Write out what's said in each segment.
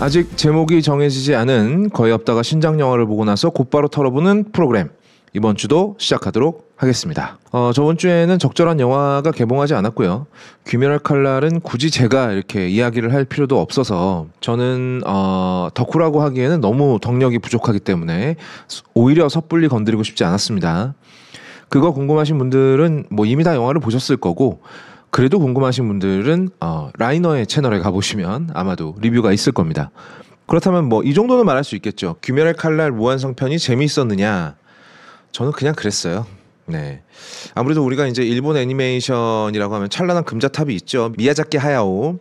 아직 제목이 정해지지 않은 거의 없다가 신작 영화를 보고 나서 곧바로 털어보는 프로그램, 이번 주도 시작하도록 하겠습니다. 저번 주에는 적절한 영화가 개봉하지 않았고요. 귀멸할 칼날은 굳이 제가 이렇게 이야기를 할 필요도 없어서 저는 덕후라고 하기에는 너무 덕력이 부족하기 때문에 오히려 섣불리 건드리고 싶지 않았습니다. 그거 궁금하신 분들은 뭐 이미 다 영화를 보셨을 거고, 그래도 궁금하신 분들은 라이너의 채널에 가보시면 아마도 리뷰가 있을 겁니다. 그렇다면 뭐 이 정도는 말할 수 있겠죠. 귀멸의 칼날 무한성편이 재미있었느냐? 저는 그냥 그랬어요. 네. 아무래도 우리가 이제 일본 애니메이션이라고 하면 찬란한 금자탑이 있죠. 미야자키 하야오.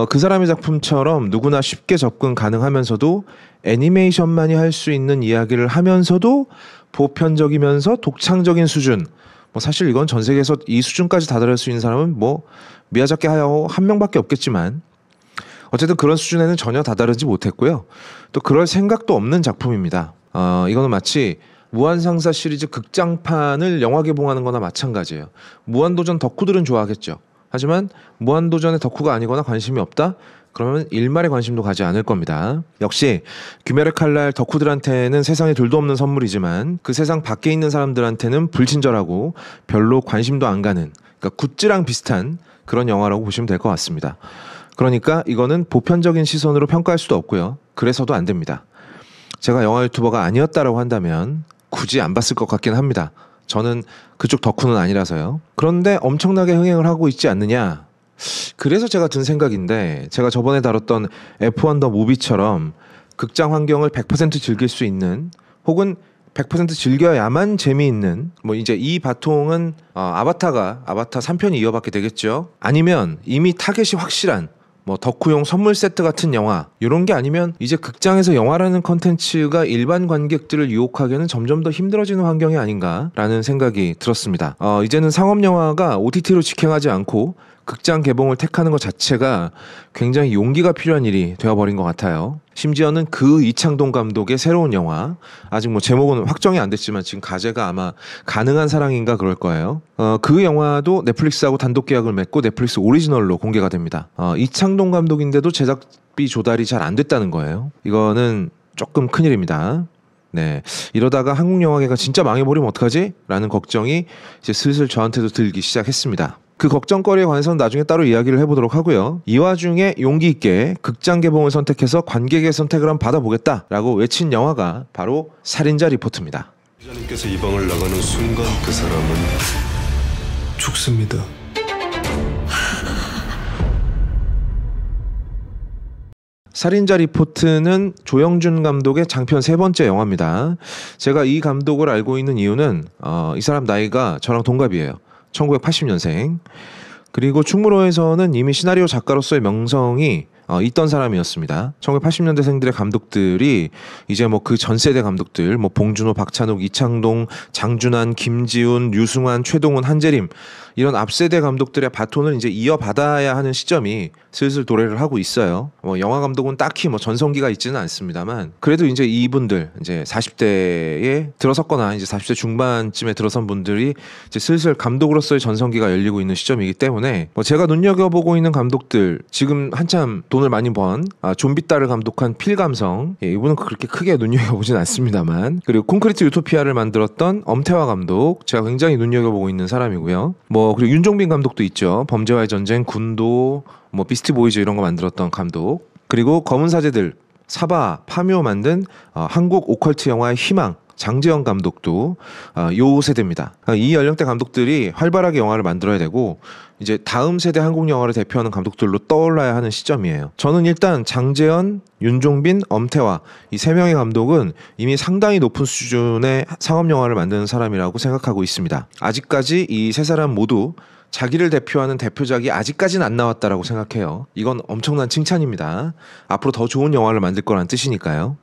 그 사람의 작품처럼 누구나 쉽게 접근 가능하면서도 애니메이션만이 할 수 있는 이야기를 하면서도 보편적이면서 독창적인 수준. 뭐 사실 이건 전 세계에서 이 수준까지 다다를 수 있는 사람은 뭐 미야자키 하야오 한 명밖에 없겠지만, 어쨌든 그런 수준에는 전혀 다다르지 못했고요. 또 그럴 생각도 없는 작품입니다. 이거는 마치 무한상사 시리즈 극장판을 영화 개봉하는 거나 마찬가지예요. 무한도전 덕후들은 좋아하겠죠. 하지만 무한도전의 덕후가 아니거나 관심이 없다? 그러면 일말의 관심도 가지 않을 겁니다. 역시 귀멸의 칼날 덕후들한테는 세상에 둘도 없는 선물이지만 그 세상 밖에 있는 사람들한테는 불친절하고 별로 관심도 안 가는, 그러니까 굿즈랑 비슷한 그런 영화라고 보시면 될 것 같습니다. 그러니까 이거는 보편적인 시선으로 평가할 수도 없고요. 그래서도 안 됩니다. 제가 영화 유튜버가 아니었다라고 한다면 굳이 안 봤을 것 같긴 합니다. 저는 그쪽 덕후는 아니라서요. 그런데 엄청나게 흥행을 하고 있지 않느냐? 그래서 제가 든 생각인데, 제가 저번에 다뤘던 F1 더 무비처럼 극장 환경을 100% 즐길 수 있는, 혹은 100% 즐겨야만 재미있는, 뭐 이제 이 바통은 아바타 3편이 이어받게 되겠죠. 아니면 이미 타겟이 확실한 뭐 덕후용 선물 세트 같은 영화, 이런 게 아니면 이제 극장에서 영화라는 컨텐츠가 일반 관객들을 유혹하기에는 점점 더 힘들어지는 환경이 아닌가라는 생각이 들었습니다. 이제는 상업 영화가 OTT로 직행하지 않고 극장 개봉을 택하는 것 자체가 굉장히 용기가 필요한 일이 되어버린 것 같아요. 심지어는 그 이창동 감독의 새로운 영화, 아직 뭐 제목은 확정이 안 됐지만 지금 가제가 아마 가능한 사랑인가 그럴 거예요. 그 영화도 넷플릭스하고 단독 계약을 맺고 넷플릭스 오리지널로 공개가 됩니다. 이창동 감독인데도 제작비 조달이 잘 안 됐다는 거예요. 이거는 조금 큰일입니다. 네, 이러다가 한국 영화계가 진짜 망해버리면 어떡하지? 라는 걱정이 이제 슬슬 저한테도 들기 시작했습니다. 그 걱정거리에 관해서는 나중에 따로 이야기를 해보도록 하고요. 이 와중에 용기 있게 극장 개봉을 선택해서 관객의 선택을 한번 받아보겠다라고 외친 영화가 바로 살인자 리포트입니다. 기자님께서 이 방을 나가는 순간 그 사람은 죽습니다. 살인자 리포트는 조영준 감독의 장편 3번째 영화입니다. 제가 이 감독을 알고 있는 이유는 이 사람 나이가 저랑 동갑이에요. 1980년생. 그리고 충무로에서는 이미 시나리오 작가로서의 명성이 있던 사람이었습니다. 1980년대생들의 감독들이 이제 뭐 그 전 세대 감독들, 뭐 봉준호, 박찬욱, 이창동, 장준환, 김지훈, 류승환, 최동훈, 한재림, 이런 앞세대 감독들의 바톤을 이제 이어받아야 하는 시점이 슬슬 도래를 하고 있어요. 영화 감독은 딱히 뭐 전성기가 있지는 않습니다만, 그래도 이제 이분들 이제 40대에 들어섰거나 이제 40대 중반쯤에 들어선 분들이 이제 슬슬 감독으로서의 전성기가 열리고 있는 시점이기 때문에 뭐 제가 눈여겨보고 있는 감독들, 지금 한참 돈을 많이 번 좀비 딸을 감독한 필감성, 이분은 그렇게 크게 눈여겨보진 않습니다만, 그리고 콘크리트 유토피아를 만들었던 엄태화 감독, 제가 굉장히 눈여겨보고 있는 사람이고요. 그리고 윤종빈 감독도 있죠. 범죄와의 전쟁, 군도, 뭐 비스티 보이즈 이런 거 만들었던 감독. 그리고 검은 사제들, 사바, 파묘 만든 한국 오컬트 영화의 희망, 장재영 감독도 요 세대입니다. 이 연령대 감독들이 활발하게 영화를 만들어야 되고 이제 다음 세대 한국 영화를 대표하는 감독들로 떠올라야 하는 시점이에요. 저는 일단 장재현, 윤종빈, 엄태화 이 3명의 감독은 이미 상당히 높은 수준의 상업 영화를 만드는 사람이라고 생각하고 있습니다. 아직까지 이 3사람 모두 자기를 대표하는 대표작이 아직까지는 안 나왔다라고 생각해요. 이건 엄청난 칭찬입니다. 앞으로 더 좋은 영화를 만들 거란 뜻이니까요.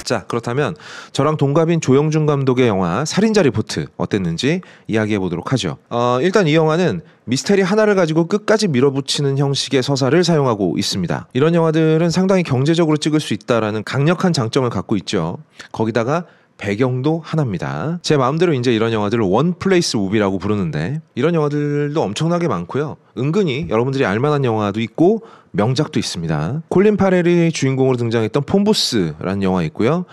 자, 그렇다면 저랑 동갑인 조영준 감독의 영화 살인자 리포트 어땠는지 이야기해 보도록 하죠. 일단 이 영화는 미스테리 하나를 가지고 끝까지 밀어붙이는 형식의 서사를 사용하고 있습니다. 이런 영화들은 상당히 경제적으로 찍을 수 있다라는 강력한 장점을 갖고 있죠. 거기다가 배경도 하나입니다. 제 마음대로 이제 이런 영화들을 원 플레이스 무비라고 부르는데 이런 영화들도 엄청나게 많고요. 은근히 여러분들이 알만한 영화도 있고 명작도 있습니다. 콜린 파렐이 주인공으로 등장했던 폰부스라는 영화 있고요.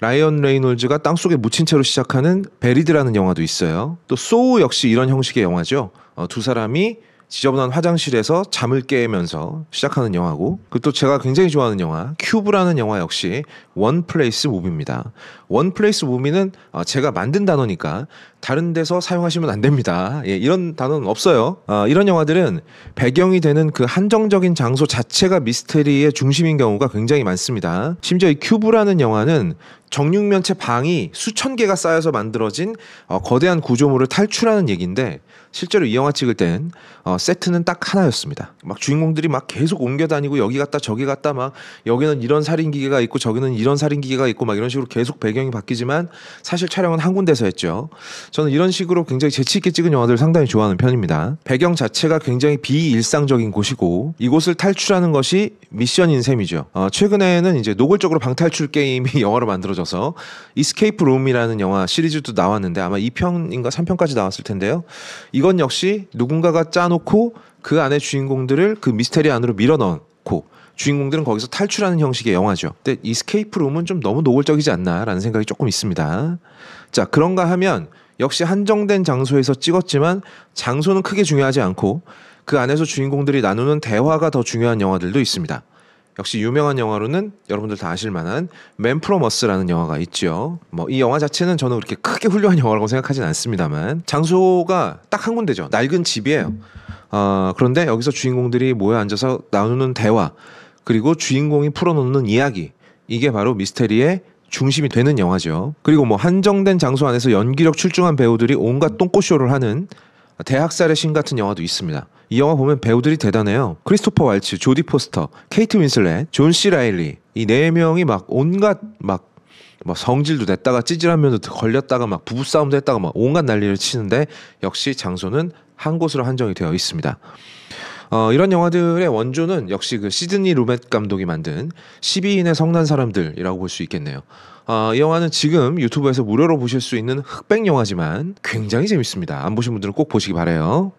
라이언 레이놀즈가 땅속에 묻힌 채로 시작하는 베리드라는 영화도 있어요. 또 소우 역시 이런 형식의 영화죠. 두 사람이 지저분한 화장실에서 잠을 깨면서 시작하는 영화고, 그리고 또 제가 굉장히 좋아하는 영화 큐브라는 영화 역시 원 플레이스 무비입니다. 원 플레이스 무비는 제가 만든 단어니까 다른 데서 사용하시면 안 됩니다. 예, 이런 단어는 없어요. 이런 영화들은 배경이 되는 그 한정적인 장소 자체가 미스테리의 중심인 경우가 굉장히 많습니다. 심지어 이 큐브라는 영화는 정육면체 방이 수천 개가 쌓여서 만들어진 거대한 구조물을 탈출하는 얘기인데, 실제로 이 영화 찍을 땐 세트는 딱 하나였습니다. 막 주인공들이 막 계속 옮겨 다니고 여기 갔다 저기 갔다, 막 여기는 이런 살인 기계가 있고 저기는 이런 살인 기계가 있고 막 이런 식으로 계속 배경이 바뀌지만 사실 촬영은 한 군데서 했죠. 저는 이런 식으로 굉장히 재치 있게 찍은 영화들을 상당히 좋아하는 편입니다. 배경 자체가 굉장히 비일상적인 곳이고 이곳을 탈출하는 것이 미션인 셈이죠. 최근에는 이제 노골적으로 방탈출 게임이 영화로 만들어져서 이스케이프 룸이라는 영화 시리즈도 나왔는데 아마 2편인가 3편까지 나왔을 텐데요. 이건 역시 누군가가 짜놓고 그 안에 주인공들을 그 미스테리 안으로 밀어넣고 주인공들은 거기서 탈출하는 형식의 영화죠. 근데 이스케이프 룸은 좀 너무 노골적이지 않나라는 생각이 조금 있습니다. 자, 그런가 하면 역시 한정된 장소에서 찍었지만 장소는 크게 중요하지 않고 그 안에서 주인공들이 나누는 대화가 더 중요한 영화들도 있습니다. 역시 유명한 영화로는 여러분들 다 아실 만한 맨 프롬 어스라는 영화가 있죠. 이 영화 자체는 저는 그렇게 크게 훌륭한 영화라고 생각하진 않습니다만 장소가 딱 한 군데죠. 낡은 집이에요. 그런데 여기서 주인공들이 모여 앉아서 나누는 대화, 그리고 주인공이 풀어놓는 이야기, 이게 바로 미스테리의 중심이 되는 영화죠. 그리고 한정된 장소 안에서 연기력 출중한 배우들이 온갖 똥꼬쇼를 하는 대학살의 신 같은 영화도 있습니다. 이 영화 보면 배우들이 대단해요. 크리스토퍼 왈츠, 조디 포스터, 케이트 윈슬렛, 존 씨 라일리, 이 네 명이 막 온갖 성질도 냈다가 찌질한 면도 걸렸다가 막 부부싸움도 했다가 막 온갖 난리를 치는데 역시 장소는 한 곳으로 한정이 되어 있습니다. 이런 영화들의 원조는 역시 그 시드니 루멧 감독이 만든 12인의 성난 사람들이라고 볼 수 있겠네요. 이 영화는 지금 유튜브에서 무료로 보실 수 있는 흑백 영화지만 굉장히 재밌습니다. 안 보신 분들은 꼭 보시기 바라요.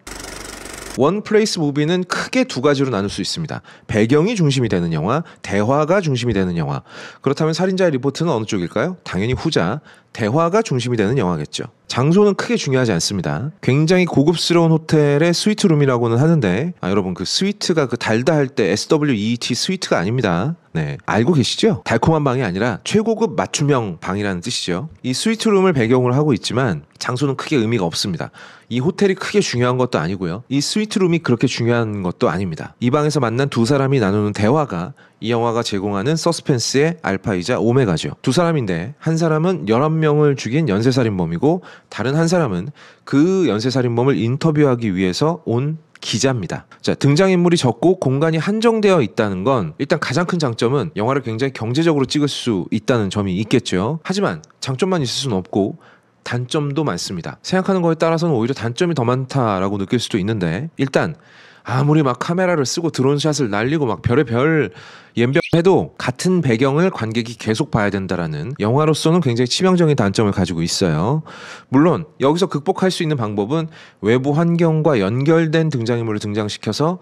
원 플레이스 무비는 크게 두 가지로 나눌 수 있습니다. 배경이 중심이 되는 영화, 대화가 중심이 되는 영화. 그렇다면 살인자의 리포트는 어느 쪽일까요? 당연히 후자, 대화가 중심이 되는 영화겠죠. 장소는 크게 중요하지 않습니다. 굉장히 고급스러운 호텔의 스위트룸이라고는 하는데 여러분 그 스위트가 그 달다 할 때 SWEET 스위트가 아닙니다. 네, 알고 계시죠? 달콤한 방이 아니라 최고급 맞춤형 방이라는 뜻이죠. 이 스위트룸을 배경으로 하고 있지만 장소는 크게 의미가 없습니다. 이 호텔이 크게 중요한 것도 아니고요. 이 스위트룸이 그렇게 중요한 것도 아닙니다. 이 방에서 만난 두 사람이 나누는 대화가 이 영화가 제공하는 서스펜스의 알파이자 오메가죠. 두 사람인데 한 사람은 11명을 죽인 연쇄살인범이고 다른 한 사람은 그 연쇄살인범을 인터뷰하기 위해서 온 기자입니다. 자, 등장인물이 적고 공간이 한정되어 있다는 건 일단 가장 큰 장점은 영화를 굉장히 경제적으로 찍을 수 있다는 점이 있겠죠. 하지만 장점만 있을 수는 없고 단점도 많습니다. 생각하는 거에 따라서는 오히려 단점이 더 많다라고 느낄 수도 있는데, 일단 아무리 막 카메라를 쓰고 드론샷을 날리고 막 별의 별 연병해도 같은 배경을 관객이 계속 봐야 된다라는 영화로서는 굉장히 치명적인 단점을 가지고 있어요. 물론 여기서 극복할 수 있는 방법은 외부 환경과 연결된 등장인물을 등장시켜서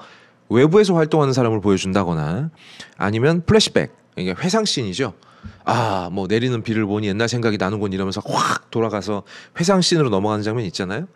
외부에서 활동하는 사람을 보여준다거나 아니면 플래시백, 이게 회상씬이죠. 내리는 비를 보니 옛날 생각이 나는군 이러면서 확 돌아가서 회상씬으로 넘어가는 장면이 있잖아요.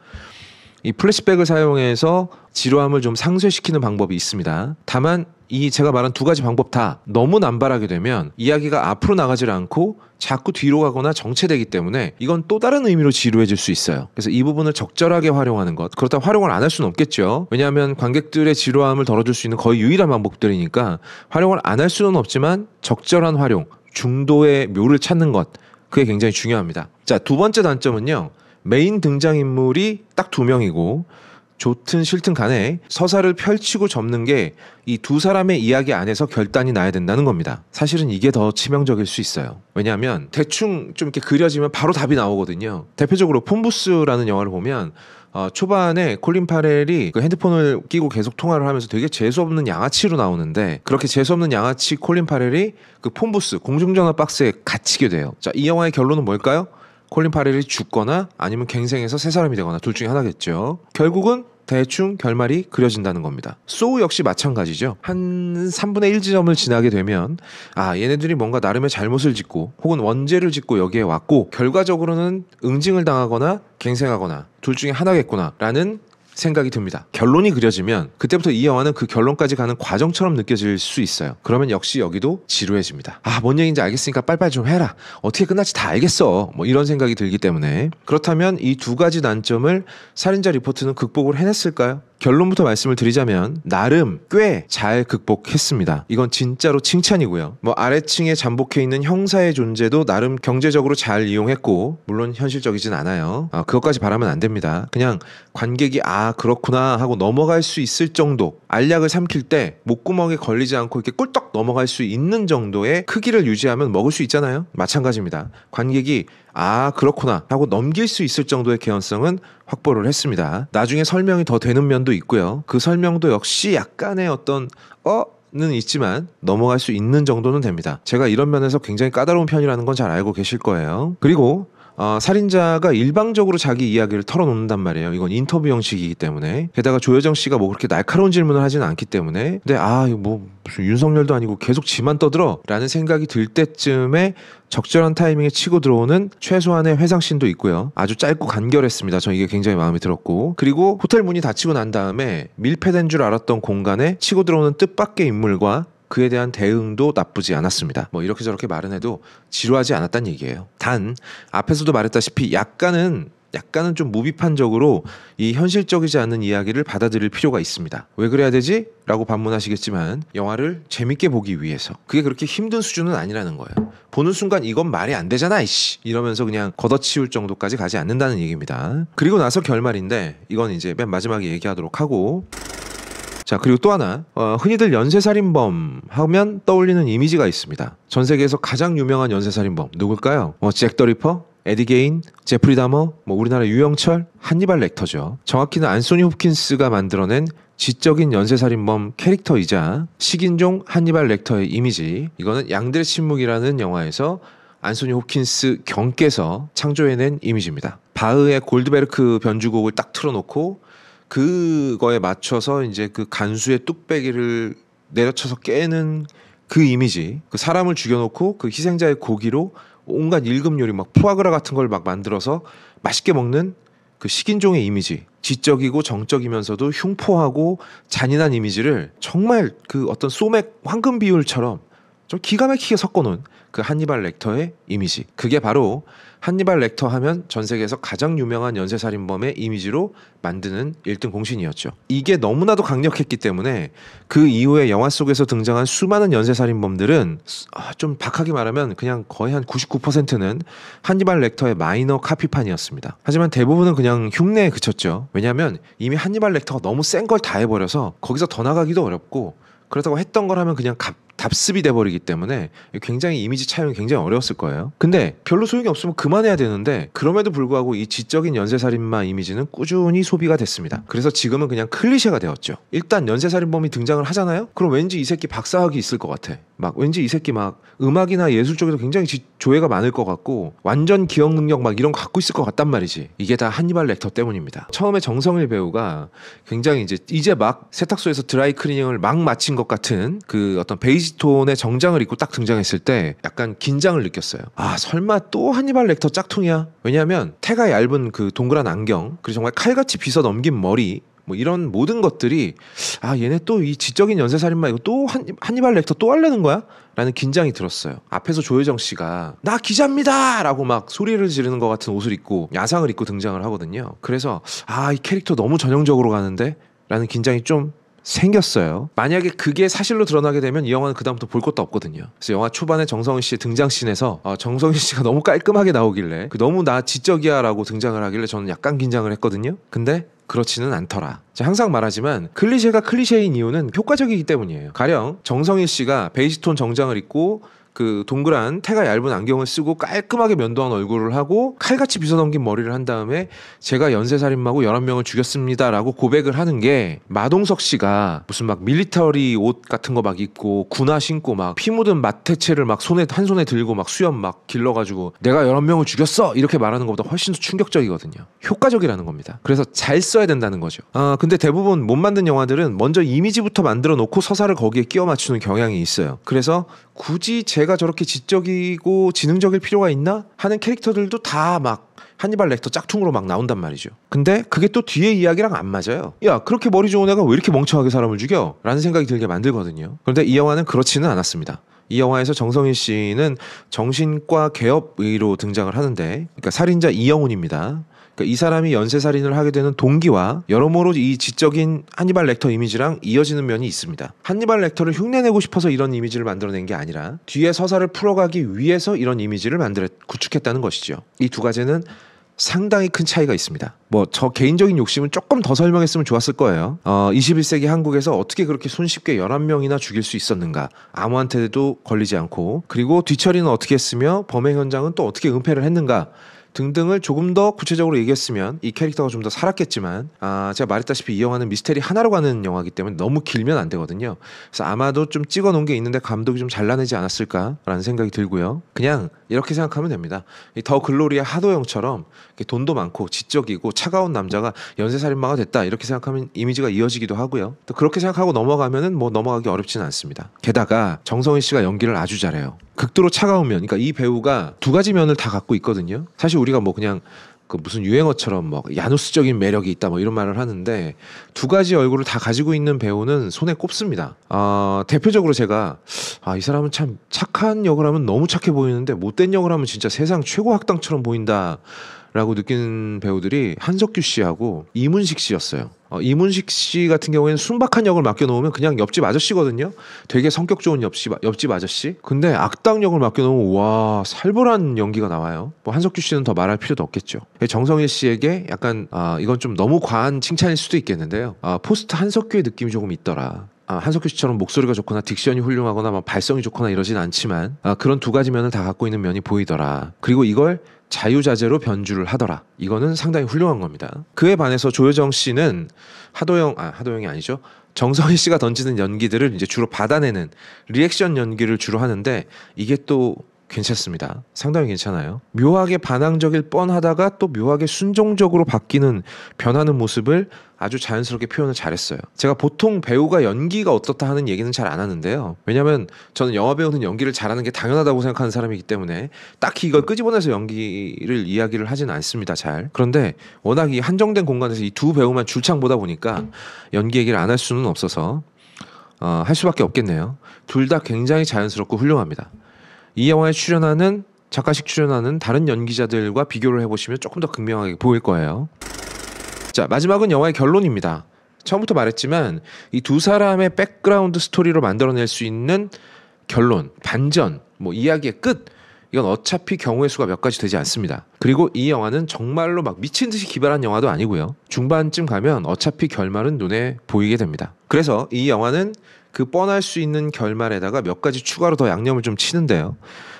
이 플래시백을 사용해서 지루함을 좀 상쇄시키는 방법이 있습니다. 다만 이 제가 말한 두 가지 방법 다 너무 남발하게 되면 이야기가 앞으로 나가질 않고 자꾸 뒤로 가거나 정체되기 때문에 이건 또 다른 의미로 지루해질 수 있어요. 그래서 이 부분을 적절하게 활용하는 것, 그렇다고 활용을 안 할 수는 없겠죠. 왜냐하면 관객들의 지루함을 덜어줄 수 있는 거의 유일한 방법들이니까 활용을 안 할 수는 없지만 적절한 활용, 중도의 묘를 찾는 것, 그게 굉장히 중요합니다. 자, 두 번째 단점은요, 메인 등장인물이 딱 2명이고 좋든 싫든 간에 서사를 펼치고 접는 게 이 두 사람의 이야기 안에서 결단이 나야 된다는 겁니다. 사실은 이게 더 치명적일 수 있어요. 왜냐하면 대충 좀 이렇게 그려지면 바로 답이 나오거든요. 대표적으로 폰부스라는 영화를 보면 초반에 콜린 파렐이 그 핸드폰을 끼고 계속 통화를 하면서 되게 재수없는 양아치로 나오는데, 그렇게 재수없는 양아치 콜린 파렐이 그 폰부스 공중전화 박스에 갇히게 돼요. 자, 이 영화의 결론은 뭘까요? 콜린 파렐이 죽거나 아니면 갱생해서 새 사람이 되거나 둘 중에 하나겠죠. 결국은 대충 결말이 그려진다는 겁니다. 소우 역시 마찬가지죠. 한 3분의 1 지점을 지나게 되면 얘네들이 뭔가 나름의 잘못을 짓고 혹은 원죄를 짓고 여기에 왔고 결과적으로는 응징을 당하거나 갱생하거나 둘 중에 하나겠구나 라는 생각이 듭니다. 결론이 그려지면 그때부터 이 영화는 그 결론까지 가는 과정처럼 느껴질 수 있어요. 그러면 역시 여기도 지루해집니다. 뭔 얘기인지 알겠으니까 빨리빨리 좀 해라. 어떻게 끝날지 다 알겠어. 뭐 이런 생각이 들기 때문에. 그렇다면 이 두 가지 난점을 살인자 리포트는 극복을 해냈을까요? 결론부터 말씀을 드리자면 나름 꽤 잘 극복했습니다. 이건 진짜로 칭찬이고요. 뭐 아래층에 잠복해 있는 형사의 존재도 나름 경제적으로 잘 이용했고 물론 현실적이진 않아요. 그것까지 바라면 안 됩니다. 그냥 관객이 그렇구나 하고 넘어갈 수 있을 정도, 알약을 삼킬 때 목구멍에 걸리지 않고 이렇게 꿀떡 넘어갈 수 있는 정도의 크기를 유지하면 먹을 수 있잖아요. 마찬가지입니다. 관객이 그렇구나 하고 넘길 수 있을 정도의 개연성은 확보를 했습니다. 나중에 설명이 더 되는 면도 있고요. 그 설명도 역시 약간의 어떤 는 있지만 넘어갈 수 있는 정도는 됩니다. 제가 이런 면에서 굉장히 까다로운 편이라는 건 잘 알고 계실 거예요. 그리고 살인자가 일방적으로 자기 이야기를 털어놓는단 말이에요. 이건 인터뷰 형식이기 때문에. 게다가 조여정 씨가 뭐 그렇게 날카로운 질문을 하지는 않기 때문에. 근데 이거 뭐 무슨 윤석열도 아니고 계속 지만 떠들어 라는 생각이 들 때쯤에 적절한 타이밍에 치고 들어오는 최소한의 회상씬도 있고요. 아주 짧고 간결했습니다. 저 이게 굉장히 마음에 들었고. 그리고 호텔 문이 닫히고 난 다음에 밀폐된 줄 알았던 공간에 치고 들어오는 뜻밖의 인물과 그에 대한 대응도 나쁘지 않았습니다. 뭐 이렇게 저렇게 말은 해도 지루하지 않았다는 얘기예요. 단 앞에서도 말했다시피 약간은 좀 무비판적으로 이 현실적이지 않은 이야기를 받아들일 필요가 있습니다. 왜 그래야 되지? 라고 반문하시겠지만 영화를 재밌게 보기 위해서. 그게 그렇게 힘든 수준은 아니라는 거예요. 보는 순간 이건 말이 안 되잖아 이씨 이러면서 그냥 걷어치울 정도까지 가지 않는다는 얘기입니다. 그리고 나서 결말인데 이건 이제 맨 마지막에 얘기하도록 하고, 자, 그리고 또 하나, 흔히들 연쇄살인범 하면 떠올리는 이미지가 있습니다. 전 세계에서 가장 유명한 연쇄살인범 누굴까요? 잭 더 리퍼, 에디 게인, 제프리 다머, 우리나라 유영철, 한니발 렉터죠. 정확히는 안소니 홉킨스가 만들어낸 지적인 연쇄살인범 캐릭터이자 식인종 한니발 렉터의 이미지. 이거는 양들의 침묵이라는 영화에서 안소니 홉킨스 경께서 창조해낸 이미지입니다. 바흐의 골드베르크 변주곡을 딱 틀어놓고 그거에 맞춰서 이제 그 간수의 뚝배기를 내려쳐서 깨는 그 이미지, 그 사람을 죽여놓고 그 희생자의 고기로 온갖 일급 요리 막 푸아그라 같은 걸 막 만들어서 맛있게 먹는 그 식인종의 이미지, 지적이고 정적이면서도 흉포하고 잔인한 이미지를 정말 그 어떤 소맥 황금 비율처럼 좀 기가 막히게 섞어놓은 그 한니발 렉터의 이미지. 그게 바로 한니발 렉터 하면 전 세계에서 가장 유명한 연쇄살인범의 이미지로 만드는 1등 공신이었죠. 이게 너무나도 강력했기 때문에 그 이후에 영화 속에서 등장한 수많은 연쇄살인범들은 좀 박하게 말하면 그냥 거의 한 99%는 한니발 렉터의 마이너 카피판이었습니다. 하지만 대부분은 그냥 흉내에 그쳤죠. 왜냐하면 이미 한니발 렉터가 너무 센 걸 다 해버려서 거기서 더 나가기도 어렵고, 그렇다고 했던 걸 하면 그냥 답습이 돼버리기 때문에 굉장히 이미지 차용이 굉장히 어려웠을 거예요. 근데 별로 소용이 없으면 그만해야 되는데 그럼에도 불구하고 이 지적인 연쇄살인마 이미지는 꾸준히 소비가 됐습니다. 그래서 지금은 그냥 클리셰가 되었죠. 일단 연쇄살인범이 등장을 하잖아요? 그럼 왠지 이 새끼 박사학위 있을 것 같아. 왠지 이 새끼 음악이나 예술 쪽에도 굉장히 조예가 많을 것 같고 완전 기억 능력 이런 거 갖고 있을 것 같단 말이지. 이게 다 한니발 렉터 때문입니다. 처음에 정성일 배우가 굉장히 이제 막 세탁소에서 드라이 클리닝을 막 마친 것 같은 그 어떤 베이지 톤의 정장을 입고 딱 등장했을 때 약간 긴장을 느꼈어요. 설마 또 한니발 렉터 짝퉁이야? 왜냐하면 태가 얇은 그 동그란 안경, 그리고 정말 칼같이 빗어 넘긴 머리, 이런 모든 것들이 얘네 또 이 지적인 연쇄살인마 이거 또 한니발 렉터 또 하려는 거야? 라는 긴장이 들었어요. 앞에서 조여정 씨가 나 기자입니다! 라고 막 소리를 지르는 것 같은 옷을 입고 야상을 입고 등장을 하거든요. 그래서 이 캐릭터 너무 전형적으로 가는데? 라는 긴장이 좀 생겼어요. 만약에 그게 사실로 드러나게 되면 이 영화는 그다음부터 볼 것도 없거든요. 그래서 영화 초반에 정성일 씨의 등장씬에서 정성일 씨가 너무 깔끔하게 나오길래 너무 나 지적이야 라고 등장을 하길래 저는 약간 긴장을 했거든요. 근데 그렇지는 않더라. 항상 말하지만 클리셰가 클리셰인 이유는 효과적이기 때문이에요. 가령 정성일 씨가 베이지톤 정장을 입고 그 동그란 태가 얇은 안경을 쓰고 깔끔하게 면도한 얼굴을 하고 칼같이 빗어넘긴 머리를 한 다음에 제가 연쇄살인마고 11명을 죽였습니다라고 고백을 하는 게 마동석 씨가 무슨 막 밀리터리 옷 같은 거 막 입고 군화 신고 막 피 묻은 마테체를 막 한 손에 들고 막 수염 막 길러가지고 내가 11명을 죽였어 이렇게 말하는 것보다 훨씬 더 충격적이거든요. 효과적이라는 겁니다. 그래서 잘 써야 된다는 거죠. 근데 대부분 못 만든 영화들은 먼저 이미지부터 만들어 놓고 서사를 거기에 끼워 맞추는 경향이 있어요. 그래서 굳이 제가 저렇게 지적이고 지능적일 필요가 있나 하는 캐릭터들도 다 막 한니발 렉터 짝퉁으로 막 나온단 말이죠. 근데 그게 또 뒤에 이야기랑 안 맞아요. 야, 그렇게 머리 좋은 애가 왜 이렇게 멍청하게 사람을 죽여? 라는 생각이 들게 만들거든요. 그런데 이 영화는 그렇지는 않았습니다. 이 영화에서 정성일 씨는 정신과 개업의로 등장을 하는데, 그러니까 살인자 이영훈입니다. 그러니까 이 사람이 연쇄살인을 하게 되는 동기와 여러모로 이 지적인 한니발 렉터 이미지랑 이어지는 면이 있습니다. 한니발 렉터를 흉내내고 싶어서 이런 이미지를 만들어낸 게 아니라 뒤에 서사를 풀어가기 위해서 이런 이미지를 구축했다는 것이죠. 이 두 가지는 상당히 큰 차이가 있습니다. 뭐 저 개인적인 욕심은 조금 더 설명했으면 좋았을 거예요. 21세기 한국에서 어떻게 그렇게 손쉽게 11명이나 죽일 수 있었는가, 아무한테도 걸리지 않고, 그리고 뒤처리는 어떻게 했으며 범행 현장은 또 어떻게 은폐를 했는가 등등을 조금 더 구체적으로 얘기했으면 이 캐릭터가 좀 더 살았겠지만, 제가 말했다시피 이 영화는 미스테리 하나로 가는 영화이기 때문에 너무 길면 안 되거든요. 그래서 아마도 좀 찍어 놓은 게 있는데 감독이 좀 잘라내지 않았을까라는 생각이 들고요. 그냥 이렇게 생각하면 됩니다. 이 더 글로리아 하도영처럼 돈도 많고 지적이고 차가운 남자가 연쇄살인마가 됐다 이렇게 생각하면 이미지가 이어지기도 하고요. 또 그렇게 생각하고 넘어가면은 뭐 넘어가기 어렵지는 않습니다. 게다가 정성일 씨가 연기를 아주 잘해요. 극도로 차가운 면, 그러니까 이 배우가 두 가지 면을 다 갖고 있거든요. 사실 우리가 뭐 그냥 그 무슨 유행어처럼 뭐 야누스적인 매력이 있다 뭐 이런 말을 하는데, 두 가지 얼굴을 다 가지고 있는 배우는 손에 꼽습니다. 대표적으로 제가 이 사람은 참 착한 역을 하면 너무 착해 보이는데 못된 역을 하면 진짜 세상 최고 악당처럼 보인다 라고 느낀 배우들이 한석규 씨하고 이문식 씨였어요. 이문식 씨 같은 경우에는 순박한 역을 맡겨놓으면 그냥 옆집 아저씨거든요. 되게 성격 좋은 옆집 아저씨. 근데 악당 역을 맡겨놓으면 와, 살벌한 연기가 나와요. 뭐 한석규 씨는 더 말할 필요도 없겠죠. 정성일 씨에게 약간 이건 좀 너무 과한 칭찬일 수도 있겠는데요. 포스트 한석규의 느낌이 조금 있더라. 한석규 씨처럼 목소리가 좋거나 딕션이 훌륭하거나 막 발성이 좋거나 이러진 않지만 그런 두 가지 면을 다 갖고 있는 면이 보이더라. 그리고 이걸 자유자재로 변주를 하더라. 이거는 상당히 훌륭한 겁니다. 그에 반해서 조여정 씨는 하도영이 아니죠. 정성희 씨가 던지는 연기들을 이제 주로 받아내는 리액션 연기를 주로 하는데 이게 또 괜찮습니다. 상당히 괜찮아요. 묘하게 반항적일 뻔하다가 또 묘하게 순종적으로 바뀌는 변하는 모습을 아주 자연스럽게 표현을 잘했어요. 제가 보통 배우가 연기가 어떻다 하는 얘기는 잘 안 하는데요. 왜냐면 저는 영화 배우는 연기를 잘하는 게 당연하다고 생각하는 사람이기 때문에 딱히 이걸 끄집어내서 연기를 이야기를 하지는 않습니다. 잘. 그런데 워낙 이 한정된 공간에서 이 두 배우만 줄창 보다 보니까 연기 얘기를 안 할 수는 없어서 할 수밖에 없겠네요. 둘 다 굉장히 자연스럽고 훌륭합니다. 이 영화에 잠깐씩 출연하는 다른 연기자들과 비교를 해보시면 조금 더 극명하게 보일 거예요. 자, 마지막은 영화의 결론입니다. 처음부터 말했지만 이 두 사람의 백그라운드 스토리로 만들어낼 수 있는 결론, 반전, 뭐 이야기의 끝, 이건 어차피 경우의 수가 몇 가지 되지 않습니다. 그리고 이 영화는 정말로 막 미친 듯이 기발한 영화도 아니고요. 중반쯤 가면 어차피 결말은 눈에 보이게 됩니다. 그래서 이 영화는 그 뻔할 수 있는 결말에다가 몇 가지 추가로 더 양념을 좀 치는데요.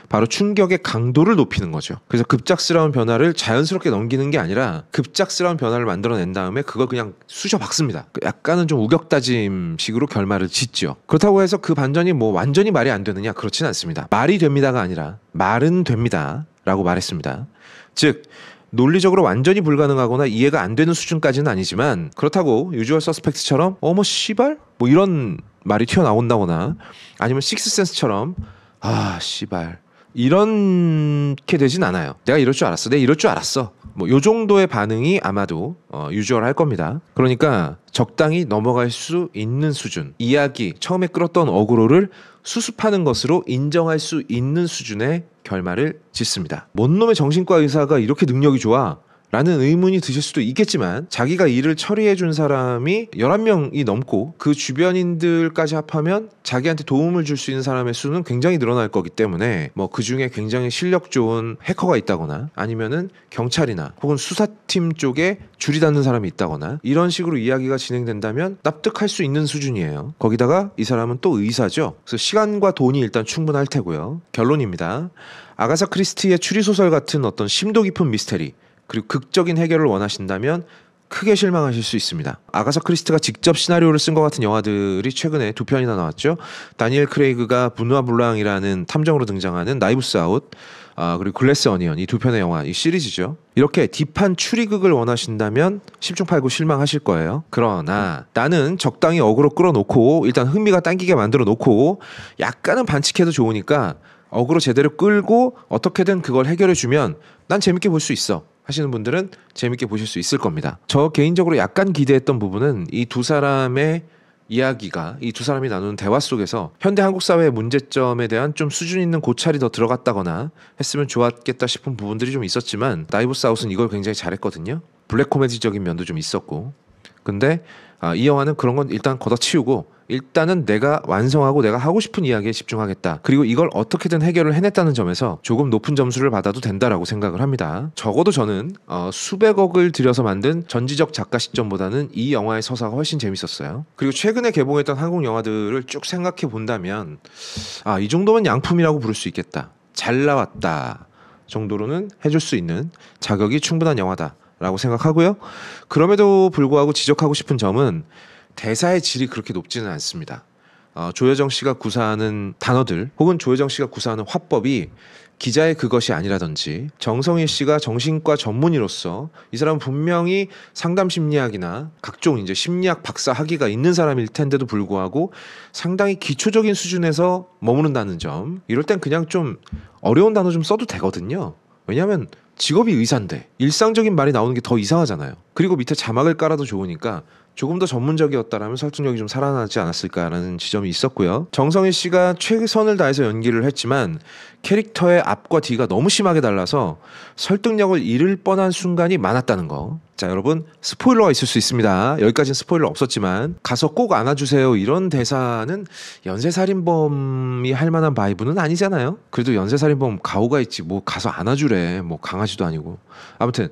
바로 충격의 강도를 높이는 거죠. 그래서 급작스러운 변화를 자연스럽게 넘기는 게 아니라 급작스러운 변화를 만들어낸 다음에 그걸 그냥 쑤셔 박습니다. 약간은 좀 우격다짐식으로 결말을 짓죠. 그렇다고 해서 그 반전이 뭐 완전히 말이 안 되느냐? 그렇진 않습니다. 말이 됩니다가 아니라 말은 됩니다 라고 말했습니다. 즉 논리적으로 완전히 불가능하거나 이해가 안 되는 수준까지는 아니지만, 그렇다고 유주얼 서스펙트처럼 뭐 씨발? 뭐 이런 말이 튀어나온다거나 아니면 식스센스처럼 씨발 이렇게 되진 않아요. 내가 이럴 줄 알았어. 뭐 요 정도의 반응이 아마도 유주얼할 겁니다. 그러니까 적당히 넘어갈 수 있는 수준, 이야기 처음에 끌었던 어그로를 수습하는 것으로 인정할 수 있는 수준의 결말을 짓습니다. 뭔 놈의 정신과 의사가 이렇게 능력이 좋아? 라는 의문이 드실 수도 있겠지만 자기가 일을 처리해 준 사람이 11명이 넘고 그 주변인들까지 합하면 자기한테 도움을 줄 수 있는 사람의 수는 굉장히 늘어날 거기 때문에 뭐 그 중에 굉장히 실력 좋은 해커가 있다거나 아니면은 경찰이나 혹은 수사팀 쪽에 줄이 닿는 사람이 있다거나 이런 식으로 이야기가 진행된다면 납득할 수 있는 수준이에요. 거기다가 이 사람은 또 의사죠. 그래서 시간과 돈이 일단 충분할 테고요. 결론입니다. 아가사 크리스티의 추리소설 같은 어떤 심도 깊은 미스테리 그리고 극적인 해결을 원하신다면 크게 실망하실 수 있습니다. 아가사 크리스티가 직접 시나리오를 쓴 것 같은 영화들이 최근에 2편이나 나왔죠. 다니엘 크레이그가 부누아 블랑이라는 탐정으로 등장하는 나이브스 아웃 그리고 글래스 어니언 이 2편의 영화 이 시리즈죠. 이렇게 딥한 추리극을 원하신다면 10중 8구 실망하실 거예요. 그러나 나는 적당히 어그로 끌어놓고 일단 흥미가 당기게 만들어 놓고 약간은 반칙해도 좋으니까 어그로 제대로 끌고 어떻게든 그걸 해결해주면 난 재밌게 볼 수 있어 하시는 분들은 재밌게 보실 수 있을 겁니다. 저 개인적으로 약간 기대했던 부분은 이 두 사람의 이야기가 이 두 사람이 나누는 대화 속에서 현대 한국 사회의 문제점에 대한 좀 수준 있는 고찰이 더 들어갔다거나 했으면 좋았겠다 싶은 부분들이 좀 있었지만 나이브스 아웃은 이걸 굉장히 잘했거든요. 블랙 코미디적인 면도 좀 있었고 근데 이 영화는 그런 건 일단 걷어치우고 일단은 내가 완성하고 내가 하고 싶은 이야기에 집중하겠다. 그리고 이걸 어떻게든 해결을 해냈다는 점에서 조금 높은 점수를 받아도 된다라고 생각을 합니다. 적어도 저는 수백억을 들여서 만든 전지적 작가 시점보다는 이 영화의 서사가 훨씬 재밌었어요. 그리고 최근에 개봉했던 한국 영화들을 쭉 생각해 본다면 이 정도면 양품이라고 부를 수 있겠다. 잘 나왔다 정도로는 해줄 수 있는 자격이 충분한 영화다 라고 생각하고요. 그럼에도 불구하고 지적하고 싶은 점은 대사의 질이 그렇게 높지는 않습니다. 조여정 씨가 구사하는 단어들 혹은 조여정 씨가 구사하는 화법이 기자의 그것이 아니라든지 정성희 씨가 정신과 전문의로서 이 사람은 분명히 상담 심리학이나 각종 이제 심리학 박사 학위가 있는 사람일 텐데도 불구하고 상당히 기초적인 수준에서 머무른다는 점 이럴 땐 그냥 좀 어려운 단어 좀 써도 되거든요. 왜냐하면 직업이 의사인데 일상적인 말이 나오는 게 더 이상하잖아요. 그리고 밑에 자막을 깔아도 좋으니까 조금 더 전문적이었다라면 설득력이 좀 살아나지 않았을까라는 지점이 있었고요. 정성희 씨가 최선을 다해서 연기를 했지만 캐릭터의 앞과 뒤가 너무 심하게 달라서 설득력을 잃을 뻔한 순간이 많았다는 거. 자, 여러분 스포일러가 있을 수 있습니다. 여기까지는 스포일러 없었지만 가서 꼭 안아주세요 이런 대사는 연쇄살인범이 할 만한 바이브는 아니잖아요. 그래도 연쇄살인범 가오가 있지 뭐 가서 안아주래 뭐 강아지도 아니고. 아무튼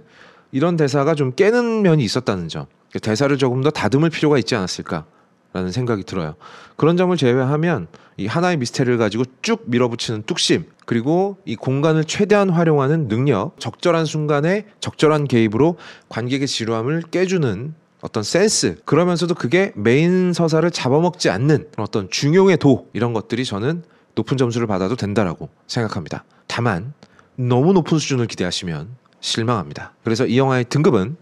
이런 대사가 좀 깨는 면이 있었다는 점, 대사를 조금 더 다듬을 필요가 있지 않았을까라는 생각이 들어요. 그런 점을 제외하면 이 하나의 미스테리를 가지고 쭉 밀어붙이는 뚝심, 그리고 이 공간을 최대한 활용하는 능력, 적절한 순간에 적절한 개입으로 관객의 지루함을 깨주는 어떤 센스, 그러면서도 그게 메인 서사를 잡아먹지 않는 어떤 중용의 도, 이런 것들이 저는 높은 점수를 받아도 된다라고 생각합니다. 다만 너무 높은 수준을 기대하시면 실망합니다. 그래서 이 영화의 등급은